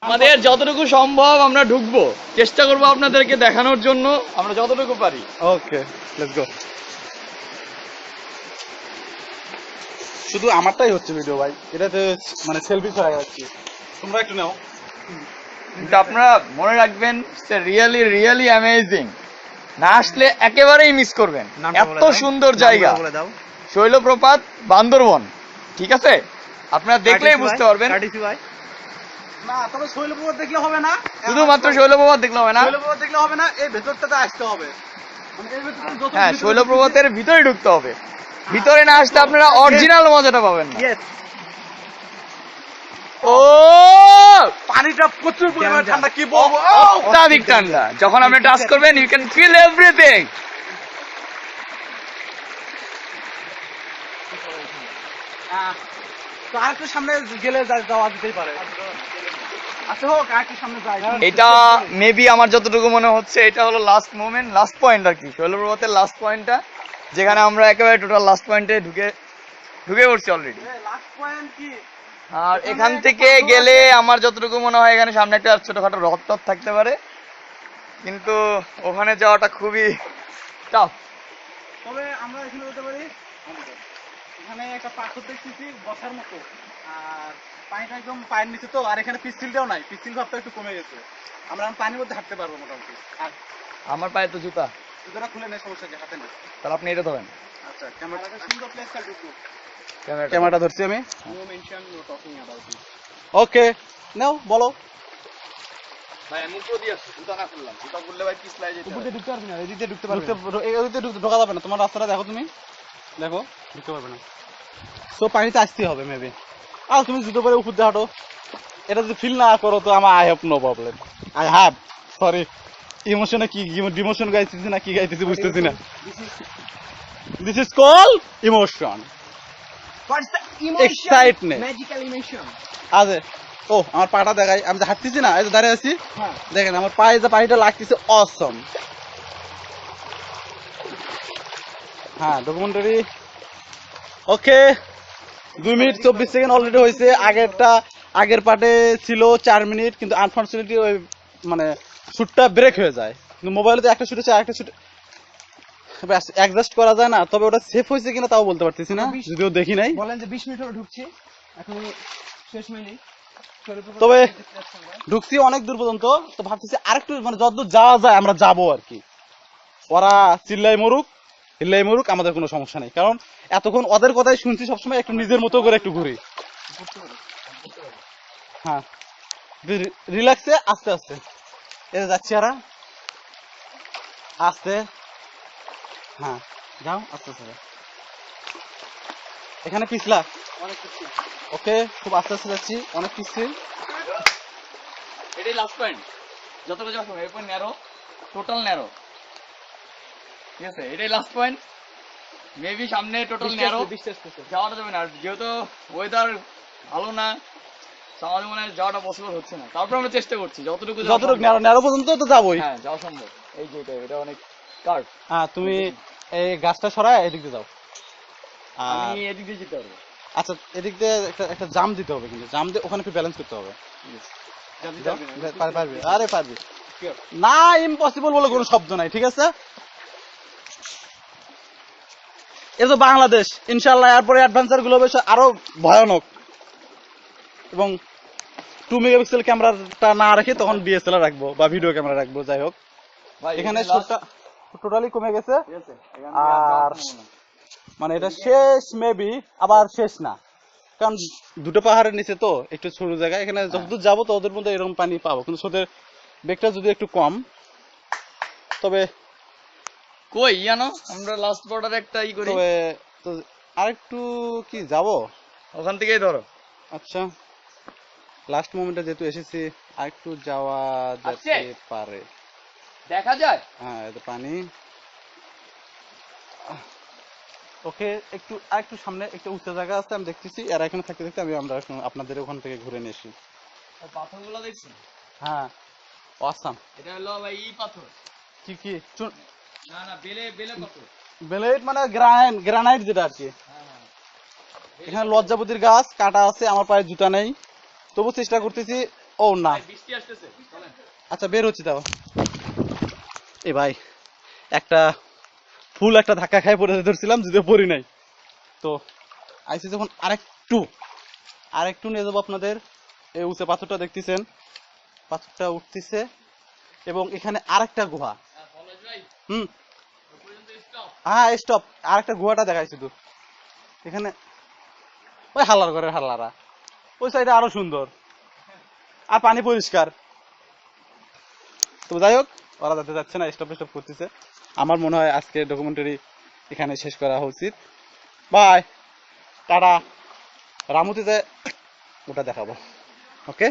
আমাদের যতটুকু সম্ভব আমরা ঢুকবো, চেষ্টা করবো আপনাদেরকে দেখানোর জন্য আমরা যতটুকু পারি। ওকে, লেটস গো। শুধু আমারটাই হচ্ছে ভিডিও ভাই, এটাতে মানে সেলফি হয়ে যাচ্ছে, তোমরা একটু নাও। কিন্তু আপনারা মনে রাখবেন, রিয়েলি রিয়েলি অ্যামেজিং। না আসলে একেবারেই মিস করবেন, এত সুন্দর জায়গা। শৈলপ্রপাত, বান্দরবন, ঠিক আছে? আপনারা দেখলেই বুঝতে পারবেন। না, তবে শৈলপ্রপাত দেখলে হবে না, শুধুমাত্র শৈলপ্রপাত দেখলে হবে না, শৈলপ্রপাত দেখলে হবে না, এই ভেতরটাতে আসতে হবে। মানে এর ভেতরে যত হ্যাঁ, শৈলপ্রপাতের ভিতরে ঢুকতে হবে। ভিতরে না আসলে আপনারা অরিজিনাল মজাটা পাবেন না। ও, পানিটা প্রচুর পরিমাণে ঠান্ডা, কি বলবো, অত্যাধিক ঠান্ডা। যখন আপনি টাচ করবেন, ইউ ক্যান ফিল এভরিথিং। তো আরেকটু সামনে গেলে যাওয়া যেতেই পারে। আচ্ছা হোক, আরেকটু সামনে যাই। এটা মেবি আমার যতটুকু মনে হচ্ছে এটা হলো লাস্ট মোমেন্ট, লাস্ট পয়েন্ট আর কি, শৈলপ্রপাতের লাস্ট পয়েন্টটা, যেখানে আমরা একেবারে টোটাল লাস্ট পয়েন্টে ঢুকে পড়ছি অলরেডি। লাস্ট পয়েন্ট কি? আর এখান থেকে গেলে আমার যতটুকু মনে হয় এখানে সামনে একটা ছোটখাটো হ্রদ টদ থাকতে পারে, কিন্তু ওখানে যাওয়াটা খুবই টাফ। তবে আমরা এখানে যেতে পারি, এখানে একটা পাথর দেখতেছি বসার মতো, আর পানিটা একদম পায়ের নিচে তো, আর এখানে পিস্তিলটাও নাই, পিস্তিল ভাবটা একটু কমে গেছে, আমরা এখন পানির মধ্যে হাঁটতে পারবো মোটামুটি। আর আমার পায়ে তো জুতা, জুতোটা খুলে নেই, সমস্যা কি, হাতে নেই। তাহলে আপনি এটা ধরেন। আচ্ছা, ক্যামেরাটা সুন্দর প্লেসটা ঢুকবো। ক্যামেরাটা ক্যামেরাটা ধরছি আমি। ওকে, নাও বলো। ভাই আমি উপর দিয়ে আসছি, জুতা না খুললাম, জুতা খুললে ভাই পিছলাই যেতে উপর হবে। দিয়ে ঢুকতে পারবি না, এদিক দিয়ে ঢুকতে পারবি না, ঢোকা যাবে না, তোমার রাস্তাটা দেখো, তুমি দেখো, ঢুকতে পারবে না। তো পানিতে আসতে হবে মেবি। আর তুমি জুতো পরে উপর দিয়ে হাঁটো, এটা যদি ফিল না করো তো আমার I have no problem, I have, sorry, ইমোশনে কি ডিমোশন গাইতেছি না কি গাইতেছি বুঝতেছি না। This is call emotion, excitement, magical emotion. আরে ও আমার পাটা দেখাই, আমি যে হাঁটতেছি না, এই যে দাঁড়িয়ে আছি, দেখেন আমার পায়ে যে পানিটা লাগতেছে, অসম। হ্যাঁ, ডকুমেন্টারি। ওকে, 2 মিনিট 24 সেকেন্ড অলরেডি হয়েছে। আগের পার্টে ছিল 4 মিনিট, কিন্তু আনফর্চুনেটলি ওই মানে শুটটা ব্রেক হয়ে যায়। কিন্তু মোবাইলে তো একটা শুট আছে, আরেকটা শুট অ্যাডজাস্ট করা যায় না। তবে ওটা সেফ হয়েছে কিনা তাও বলতে পারতেছি না, যদিও দেখি নাই। বলেন যে 20 মিনিট হলো ঢুকছি, এখন শেষ মিনিট। তবে ঢুকছি অনেক দূর পর্যন্ত, তো ভাবতেছি আরেকটু মানে যতদূর যাওয়া যায় আমরা যাবো আর কি। ওরা চিল্লাই মরুক হিল্লাই মরুক, আমাদের কোনো সমস্যা নেই, কারণ এতক্ষণ ওদের কথাই শুনছি, সবসময় একটু নিজের মতো করে একটু ঘুরি। হ্যাঁ, রিল্যাক্সে আস্তে আস্তে এটা যাচ্ছি, আর আস্তে, হ্যাঁ যাও আস্তে আস্তে। এখানে পিছলা অনেক কিছু। ওকে, খুব আস্তে আস্তে যাচ্ছি, অনেক পিছল। এটাই লাস্ট পয়েন্ট, যতটা যাওয়া সম্ভব। এরপর ন্যারো, টোটাল ন্যারো, ঠিক আছে? এটাই লাস্ট পয়েন্ট। মেবি সামনে টোটাল ন্যারো, যাওয়াটা যাবে না। আর যেহেতু ওয়েদার ভালো না, আমাদের মনে হয় যাওয়াটা পসিবল হচ্ছে না। তারপর আমরা চেষ্টা করছি যতটুকু ন্যারো পর্যন্ত তো যাবোই। হ্যাঁ, যাওয়া সম্ভব। এই যে এটা অনেক কার্ভ। হ্যাঁ, তুমি এই গাছটা সরায় এদিক দিয়ে যাও। আমি এদিক দিয়ে যেতে পারবো। আচ্ছা, এদিক দিয়ে একটা জাম দিতে হবে, কিন্তু জাম দিয়ে ওখানে একটু ব্যালেন্স করতে হবে। পারবি? আরে পারবি না, ইম্পসিবল বলে কোনো শব্দ নাই, ঠিক আছে? এই তো বাংলাদেশ, ইনশাল্লাহ এরপরে অ্যাডভেঞ্চার গুলো বেশ আরো ভয়ানক। এবং 2 মেগাপিক্সেল ক্যামেরাটা না রেখে তখন ডিএসএলআর রাখবো বা ভিডিও ক্যামেরা রাখবো, যাই হোক। এখানে শুটটা টোটালি কমে গেছে, আর মানে এটা শেষ মেবি, আবার শেষ না, কারণ দুটো পাহাড়ের নিচে তো একটু ছোট জায়গা। এখানে যতদূর যাবো ততদূর মধ্যে এরকম পানি পাবো, কিন্তু স্রোতের বেগটা যদি একটু কম। তবে কই জানো, আমরা লাস্ট বর্ডারে একটা করি, তবে তো আরেকটু কি যাবো ওখান থেকেই ধরো। আচ্ছা, লাস্ট মোমেন্টে যেহেতু এসেছি, আরেকটু যাওয়া যেতে পারে, দেখা যায়। হ্যাঁ, এটা পানি। ওকে, আরেকটু সামনে একটা উঁচু জায়গা আছে, আমি দেখতেছি। এরা এখানে থাকতে থাকতে আমরা আপনাদের ওখান থেকে ঘুরে নিয়ে আসি। পাথরগুলো দেখছি। হ্যাঁ, অসাম। এটা হলো ভাই পাথর। কি না বেলে পাথর, বেলেট মানে গ্রানাইট যেটা আর কি। এখানে লজ্জাপতির গাছ কাটা আছে, আমার পায়ে জুতা নেই, তবু চেষ্টা করতেছি ও না, বৃষ্টি আসতেছে, চলেন। আচ্ছা বের হচ্ছি তাও। এ ভাই একটা ফুল একটা ধাক্কা খাই পড়ে ধরছিলাম, যদিও পড়ি নাই। তো আইসি যখন আরেকটু নিয়ে যাবো আপনাদের। এই উঁচে পাথরটা দেখতেছেন, পাথরটা উঠতেছে এবং এখানে আরেকটা গুহা। হ্যাঁ, পলাশ ভাই, হুম, ওই পর্যন্ত stop। হ্যাঁ স্টপ, আরেকটা গুহাটা দেখাই শুধু। এখানে ওই হাল্লার ঘরের হাল্লারা, ওই সাইডে আরো সুন্দর আর পানি পরিষ্কার। তো যাই হোক, ওরা যেতে যাচ্ছে না, স্টপ স্টপ করতেছে। আমার মনে হয় আজকে ডকুমেন্টারি এখানে শেষ করা উচিত। By, tata. রামুতে যে ওটা দেখাবো। ওকে।